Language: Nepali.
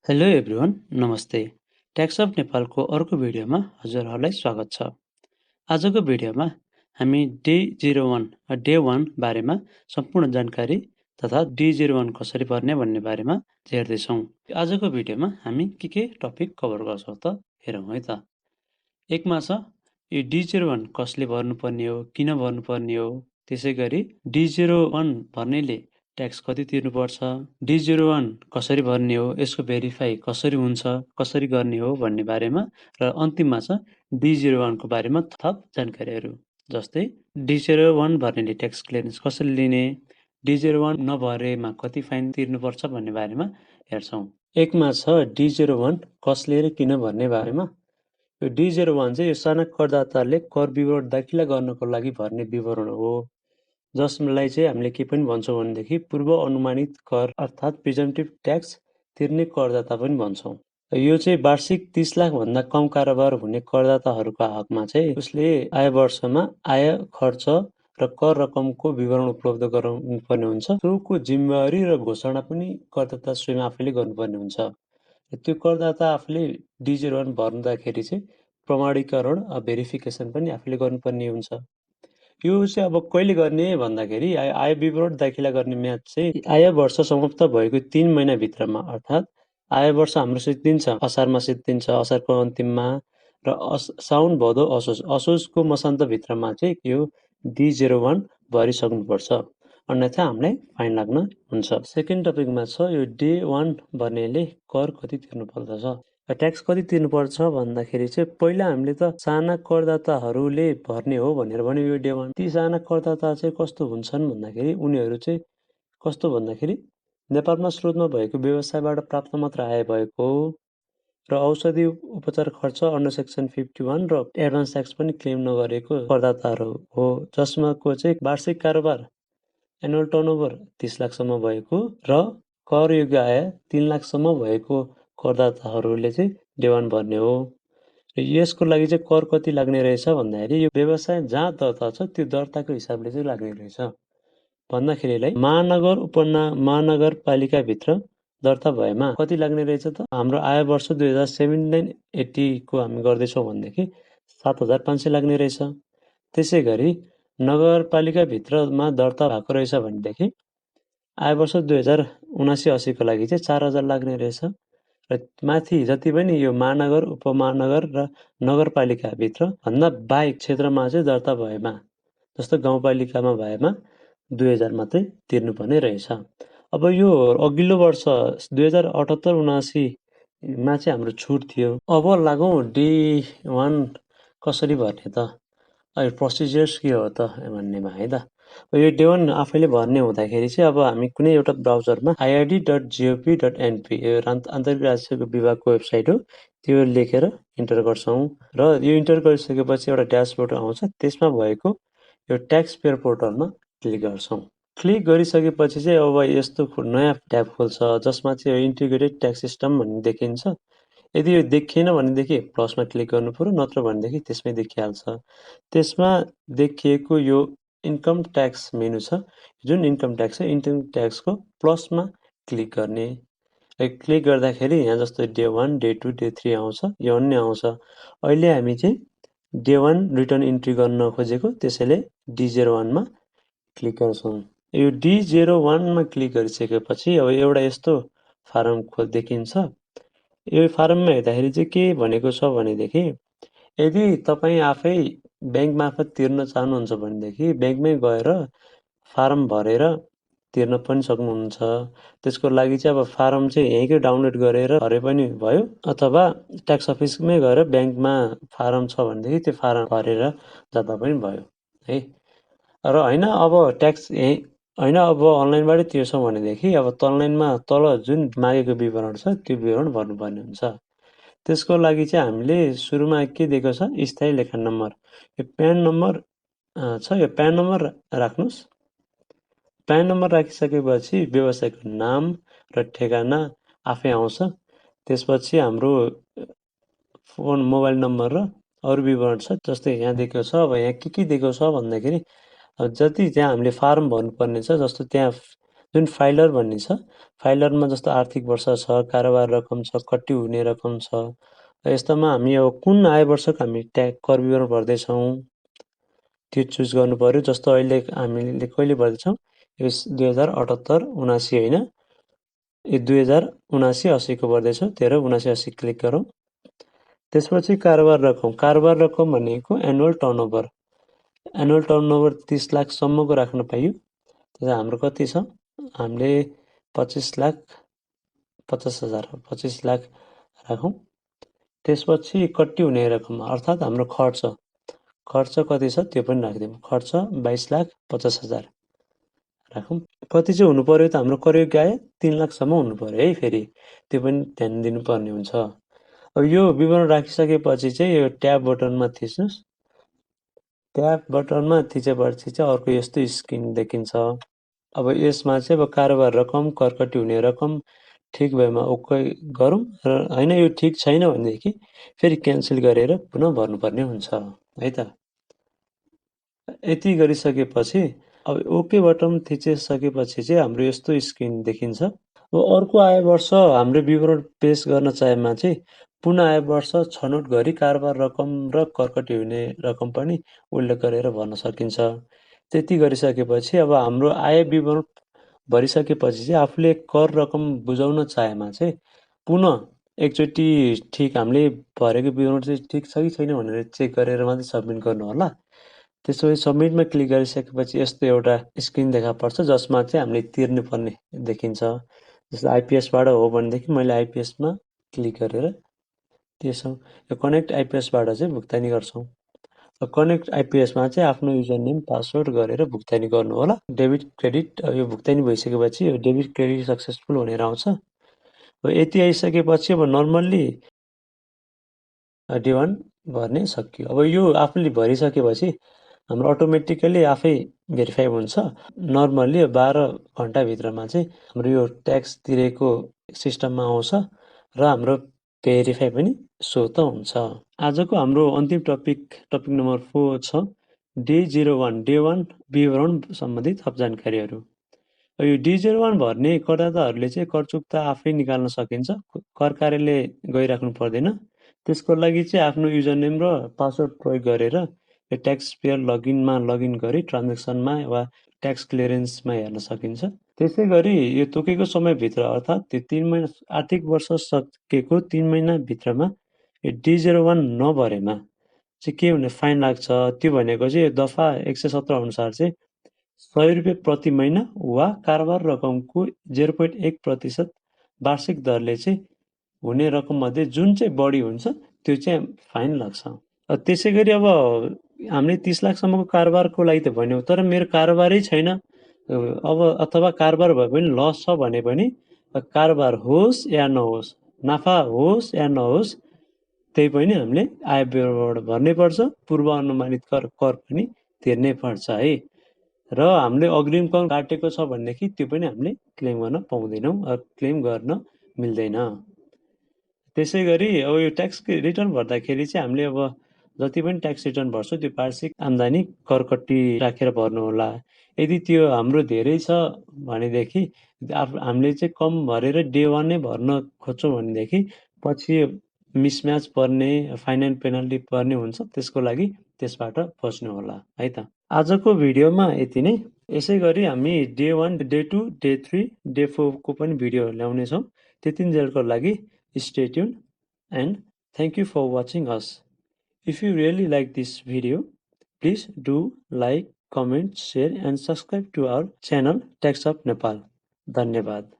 हेलो एभ्रिवान, नमस्ते। ट्याक्सअप नेपालको अर्को भिडियोमा हजुरहरूलाई स्वागत छ। आजको भिडियोमा हामी डे 1 बारेमा सम्पूर्ण जानकारी तथा D-01 कसरी भर्ने भन्ने बारेमा हेर्दैछौँ। आजको भिडियोमा हामी के टपिक कभर गर्छौँ त हेरौँ है त। एकमा छ यो D-01 कसले भर्नुपर्ने हो, किन भर्नुपर्ने हो, त्यसै गरी D-01 भर्नेले ट्याक्स कति तिर्नुपर्छ, D-01 कसरी भर्ने हो, यसको भेरिफाई कसरी हुन्छ, कसरी गर्ने हो भन्ने बारेमा र अन्तिममा छ D-01 को बारेमा थप जानकारीहरू, जस्तै D-01 भर्नेले ट्याक्स क्लियरेन्स कसरी लिने, D-01 नभरेमा कति फाइन तिर्नुपर्छ भन्ने बारेमा हेर्छौँ। एकमा छ D-01 कसले र किन भर्ने बारेमा। यो D-01 चाहिँ यो साना करदाताले कर विवरण दाखिला गर्नको लागि भर्ने विवरण हो, जसलाई चाहिँ हामीले के पनि भन्छौँ भनेदेखि पूर्व अनुमानित कर अर्थात् प्रिजम्प्टिभ ट्याक्स तिर्ने करदाता पनि भन्छौँ। यो चाहिँ वार्षिक 30 लाख भन्दा कम कारोबार हुने करदाताहरूको हकमा चाहिँ उसले आय वर्षमा आय खर्च र कर रकमको विवरण उपलब्ध गराउनु पर्ने हुन्छ। सोको जिम्मेवारी र घोषणा पनि करदाता स्वयं आफैले गर्नुपर्ने हुन्छ। त्यो करदाता आफूले D-01 भर्दाखेरि चाहिँ प्रमाणीकरण भेरिफिकेसन पनि आफूले गर्नुपर्ने हुन्छ। यो चाहिँ अब कहिले गर्ने भन्दाखेरि आय विवरण दाखिला गर्ने म्याद चाहिँ आय वर्ष समाप्त भएको 3 महिनाभित्रमा, अर्थात् आय वर्ष हाम्रो सिद्धिन्छ असारमा सिद्धिन्छ, असारको अन्तिममा र साउन भदौ असोजको मसान्तभित्रमा चाहिँ यो D-01 भरिसक्नुपर्छ, अन्यथा हामीलाई फाइन लाग्न हुन्छ। सेकेन्ड टपिकमा छ यो D-01 भर्नेले कर कति तिर्नु पर्दछ। ट्याक्स कति तिर्नुपर्छ भन्दाखेरि चाहिँ पहिला हामीले त साना करदाताहरूले भर्ने हो भनेर भन्यो यो D-01। ती साना करदाता चाहिँ कस्तो हुन्छन् भन्दाखेरि उनीहरू चाहिँ कस्तो भन्दाखेरि नेपालमा स्रोतमा भएको व्यवसायबाट प्राप्त मात्र आय भएको र औषधि उपचार खर्च अन्डर सेक्सन 51 र एडभान्स ट्याक्स पनि क्लेम नगरेको करदाताहरू हो, जसमा को चाहिँ वार्षिक कारोबार एनुअल टर्नओभर 30 लाखसम्म भएको र कर योग्य आय 3 लाखसम्म भएको करदाताहरूले चाहिँ D-01 भर्ने हो। र यसको लागि चाहिँ कर कति लाग्ने रहेछ भन्दाखेरि यो व्यवसाय जहाँ दर्ता छ त्यो दर्ताको हिसाबले चाहिँ लाग्ने रहेछ। भन्दाखेरिलाई महानगरपालिकाभित्र दर्ता भएमा कति लाग्ने रहेछ त। हाम्रो आय वर्ष 2079-80 को हामी गर्दैछौँ भनेदेखि 7,500 लाग्ने रहेछ। त्यसै गरी नगरपालिकाभित्रमा दर्ता भएको रहेछ भनेदेखि आय वर्ष 2079-80 को लागि चाहिँ 4,000 लाग्ने रहेछ। र माथि जति पनि यो महानगर, उपमहानगर र नगरपालिकाभित्र भन्दा बाहेक क्षेत्रमा चाहिँ दर्ता भएमा, जस्तो गाउँपालिकामा भएमा 2,000 मात्रै तिर्नुपर्ने रहेछ। अब यो अघिल्लो वर्ष 2078-79 मा चाहिँ हाम्रो छुट थियो। अब लागौँ D-01 कसरी भर्ने त, प्रोसिजर्स के हो त भन्नेमा है त। यो D-01 आफैले भर्ने हुँदाखेरि चाहिँ अब हामी कुनै एउटा ब्राउजरमा ird.gov.np यो आन्तरिक राजस्व विभागको वेबसाइट हो, त्यो लेखेर इन्टर गर्छौँ र यो इन्टर गरिसकेपछि एउटा ड्यासबोर्ड आउँछ, त्यसमा भएको यो ट्याक्स पेयर पोर्टलमा क्लिक गर्छौँ। क्लिक गरिसकेपछि चाहिँ अब यस्तो नयाँ ट्याब खोल्छ, जसमा चाहिँ इन्टिग्रेटेड ट्याक्स सिस्टम भन्ने देखिन्छ। यदि यो देखिएन भनेदेखि प्लसमा क्लिक गर्नु पर्यो, नत्र भनेदेखि त्यसमै देखिहाल्छ। त्यसमा देखिएको यो इन्कम ट्याक्स मेनु छ, जुन इन्कम ट्याक्स छ, इन्कम ट्याक्सको प्लसमा क्लिक गर्ने। क्लिक गर्दाखेरि यहाँ जस्तो D-1, D-2, D-3 आउँछ, यो अन्य आउँछ। अहिले हामी चाहिँ D-01 रिटर्न इन्ट्री गर्न खोजेको, त्यसैले D-01 मा क्लिक गर्छौँ। यो D-01 मा क्लिक गरिसकेपछि अब एउटा यस्तो फारम देखिन्छ। यो फारममा हेर्दाखेरि चाहिँ के भनेको छ भनेदेखि यदि तपाईँ आफै ब्याङ्क मार्फत तिर्न चाहनुहुन्छ भनेदेखि ब्याङ्कमै गएर फारम भरेर तिर्न पनि सक्नुहुन्छ। त्यसको लागि चाहिँ अब फारम चाहिँ यहीँकै डाउनलोड गरेर भरे पनि भयो, अथवा ट्याक्स अफिसमै गएर ब्याङ्कमा फारम छ भनेदेखि त्यो फारम भरेर जाँदा पनि भयो है। र होइन अब ट्याक्स होइन अब अनलाइनबाटै तिर्छौँ भनेदेखि अब अनलाइनमा तल जुन मागेको विवरण छ त्यो विवरण भर्नुपर्ने हुन्छ। त्यसको लागि चाहिँ हामीले सुरुमा के दिएको छ, स्थायी लेखा नम्बर, यो प्यान नम्बर छ, यो प्यान नम्बर राख्नुहोस्। प्यान नम्बर राखिसकेपछि व्यवसायको नाम र ठेगाना आफै आउँछ। त्यसपछि हाम्रो फोन मोबाइल नम्बर र अरू विवरण छ, जस्तै यहाँ दिएको छ। अब यहाँ के दिएको छ भन्दाखेरि जति त्यहाँ हामीले फारम भर्नुपर्ने छ, जस्तो त्यहाँ जुन फाइलर भन्ने छ, फाइलरमा जस्तो आर्थिक वर्ष छ, कारोबार रकम छ, कति हुने रकम छ, यस्तामा हामी अब कुन आय वर्षको हामी कर विवरण भर्दैछौँ त्यो चुज गर्नु पर्यो। जस्तो अहिले हामीले कहिले भर्दैछौँ, यो 2078 79 होइन, यो 2079 80 को भर्दैछौँ। 13 79 80 क्लिक गरौँ। त्यसपछि कारोबार रकम भनेको एनुअल टर्नओभर, एनुअल टर्नओभर 30 लाखसम्मको राख्न पाइयो। त्यसमा हाम्रो कति छ, हामीले 25 लाख राखौँ। त्यसपछि कति हुने रकम अर्थात् हाम्रो खर्च कति छ त्यो पनि राखिदिउँ। खर्च 22,50,000 राखौँ। कति चाहिँ हुनु पर्यो त, हाम्रो करयोग्य आय 3 लाखसम्म हुनु पर्यो है। फेरि त्यो पनि ध्यान दिनुपर्ने हुन्छ। अब यो विवरण राखिसकेपछि चाहिँ यो ट्याब बटनमा थिच्नुहोस्। ट्याब बटनमा थिचेपछि चाहिँ अर्को यस्तो स्क्रिन देखिन्छ। अब यसमा चाहिँ अब कारोबार रकम, करकटी हुने रकम ठिक भएमा ओके गरौँ, र होइन यो ठिक छैन भनेदेखि फेरि क्यान्सल गरेर पुनः भर्नुपर्ने हुन्छ है त। यति गरिसकेपछि अब ओके बटन थिचिसकेपछि चाहिँ हाम्रो यस्तो स्क्रिन देखिन्छ। अब अर्को आय वर्ष हाम्रो विवरण पेश गर्न चाहेमा चाहिँ पुनः आय वर्ष छनौट गरी कारोबार रकम र करकटी हुने रकम पनि उल्लेख गरेर भर्न सकिन्छ। त्यति गरिसकेपछि अब हाम्रो आय विवरण भरिसकेपछि चाहिँ आफूले कर रकम बुझाउन चाहेमा चाहिँ पुनः एकचोटि ठिक हामीले भरेको विवरण चाहिँ ठिक छ कि छैन भनेर चेक गरेर मात्रै सबमिट गर्नु होला। त्यसपछि सबमिटमा क्लिक गरिसकेपछि यस्तो एउटा स्क्रिन देखा पर्छ, जसमा चाहिँ हामीले तिर्नुपर्ने देखिन्छ। जस्तो आइपिएसबाट हो भनेदेखि मैले आइपिएसमा क्लिक गरेर तिर्छौँ। यो कनेक्ट आइपिएसबाट चाहिँ भुक्तानी गर्छौँ। कनेक्ट आइपिएसमा चाहिँ आफ्नो युजर नेम पासवर्ड गरेर भुक्तानी गर्नु होला। डेबिट क्रेडिट यो भुक्तानी भइसकेपछि यो डेबिट क्रेडिट सक्सेसफुल भनेर आउँछ। यति आइसकेपछि अब नर्मल्ली D-01 भर्ने सकियो। अब यो आफूले भरिसकेपछि हाम्रो अटोमेटिकली आफै भेरिफाई हुन्छ। नर्मल्ली 12 घन्टाभित्रमा चाहिँ हाम्रो यो ट्याक्स तिरेको सिस्टममा आउँछ र हाम्रो भेरिफाई पनि सो त हुन्छ। आजको हाम्रो अन्तिम टपिक नम्बर 4 छ D-01 विवरण सम्बन्धी थप जानकारीहरू। यो D-01 भर्ने करदाताहरूले चाहिँ कर चुक्ता आफै निकाल्न सकिन्छ, कर कार्यालय गइराख्नु पर्दैन। त्यसको लागि चाहिँ आफ्नो युजर नेम र पासवर्ड प्रयोग गरेर यो ट्याक्स पेयर लगइन गरी ट्रान्जेक्सनमा वा ट्याक्स क्लियरेन्समा हेर्न सकिन्छ। त्यसै गरी यो तोकेको समयभित्र अर्थात् त्यो 3 महिना आर्थिक वर्ष सकेको 3 महिनाभित्रमा यो D-01 नभरेमा चाहिँ के हुने फाइन लाग्छ, त्यो भनेको चाहिँ यो दफा 117 अनुसार चाहिँ 100 रुपियाँ प्रति महिना वा कारोबार रकमको 0.1% वार्षिक दरले चाहिँ हुने रकममध्ये जुन चाहिँ बढी हुन्छ त्यो चाहिँ फाइन लाग्छ। त्यसै गरी अब हामीले 30 लाखसम्मको कारोबारको लागि त भन्यौँ, तर मेरो कारोबारै छैन अब अथवा कारोबार भए पनि लस छ भने पनि कारोबार होस् या नहोस्, नाफा होस् या नहोस्, त्यही पनि हामीले आय विवरणबाट भर्नै पर्छ। पूर्व अनुमानित कर पनि तिर्नै पर्छ है। र हामीले अग्रिम कर काटेको छ भनेदेखि त्यो पनि हामीले क्लेम गर्न पाउँदैनौँ, क्लेम गर्न मिल्दैन। त्यसै गरी अब यो ट्याक्स रिटर्न भर्दाखेरि चाहिँ हामीले अब जति पनि ट्याक्स रिटर्न भर्छौँ त्यो वार्षिक आम्दानी करकट्टी राखेर भर्नु होला। यदि त्यो हाम्रो धेरै छ भनेदेखि हामीले चाहिँ कम भरेर D-01 नै भर्न खोज्छौँ भनेदेखि पछि मिसम्याच पर्ने, फाइन पेनल्टी पर्ने हुन्छ। त्यसको लागि त्यसबाट बच्नु होला है त। आजको भिडियोमा यति नै। यसै गरी हामी D-01, D-02, D-03, D-04 को पनि भिडियो ल्याउनेछौँ। त्यतिन्जेलको लागि stay tuned and thank you for watching us. If you really like this video, please do like, comment, share and subscribe to our channel TaxHub Nepal. धन्यवाद।